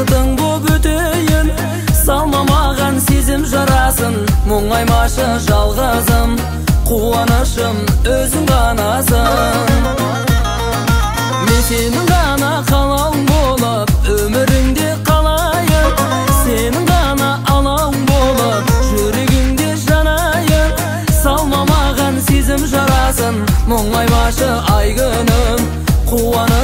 бақытың боп өтейін, салма маған сезім жарасын, мұңаймашы жалғызым, қуанышым өзің ғанасың. Мен сенің ғана қалауың болып өміріңде қалайын, сенің ғана алауың болып жүрегіңде жанайын. Салма маған сезім жарасын, мұңаймашы ай күнім, қуаныш